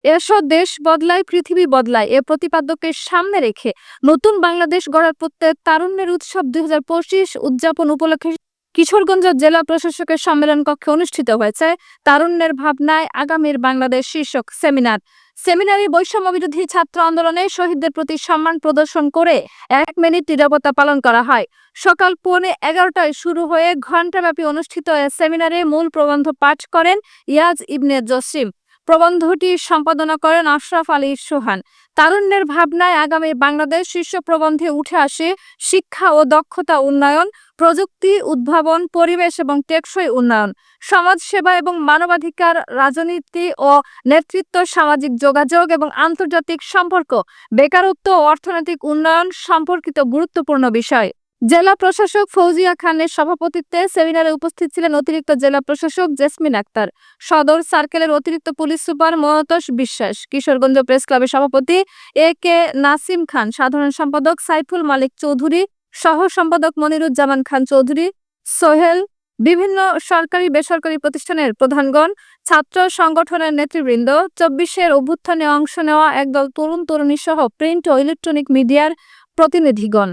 এসো দেশ বদলায়, পৃথিবী বদলায় এ প্রতিপাদ্যকে সামনে রেখে নতুন বাংলাদেশ গড়ার প্রত্যয় তারুণ্যের উৎসব 2025 উদযাপন উপলক্ষে কিশোরগঞ্জ জেলা প্রশাসকের সম্মেলন কক্ষে অনুষ্ঠিত হয়েছে তারুণ্যের ভাবনায় আগামীর বাংলাদেশ শীর্ষক সেমিনারে বৈষম্য বিরোধী ছাত্র আন্দোলনে শহীদদের প্রতি সম্মান প্রদর্শন করে 1 মিনিট নীরবতা পালন করা হয়। সকাল 11:15টায় শুরু হয়ে ঘণ্টাব্যাপী অনুষ্ঠিত সেমিনারে মূল প্রবন্ধ পাঠ করেন ইয়াজ ইবনে জসিম। প্রবন্ধটি সম্পাদনা করেন আশরাফ আলী সোহান। তারুণ্যের ভাবনায় আগামী বাংলাদেশ শীর্ষ প্রবন্ধে উঠে আসে শিক্ষা ও দক্ষতা উন্নয়ন, প্রযুক্তি উদ্ভাবন, পরিবেশ এবং টেকসই উন্নয়ন, সমাজসেবা এবং মানবাধিকার, রাজনীতি ও নেতৃত্ব, সামাজিক যোগাযোগ এবং আন্তর্জাতিক সম্পর্ক, বেকারত্ব ও অর্থনৈতিক উন্নয়ন সম্পর্কিত গুরুত্বপূর্ণ বিষয়। জেলা প্রশাসক ফৌজিয়া খানের সভাপতিত্বে সেমিনারে উপস্থিত ছিলেন অতিরিক্ত জেলা প্রশাসক জেসমিন আক্তার, সদর সার্কেলের অতিরিক্ত পুলিশ সুপার মনতোষ বিশ্বাস, কিশোরগঞ্জ প্রেস ক্লাবের সভাপতি AK নাসিম খান, সাধারণ সম্পাদক সাইফুল মালিক চৌধুরী, সহ সম্পাদক মনিরুজ্জামান খান চৌধুরী, সোহেল, বিভিন্ন সরকারি বেসরকারি প্রতিষ্ঠানের প্রধানগণ, ছাত্র সংগঠনের নেতৃবৃন্দ, 24-এর অভ্যুত্থানে অংশ নেওয়া একদল তরুণ তরুণী সহ প্রিন্ট ও ইলেকট্রনিক মিডিয়ার প্রতিনিধিগণ।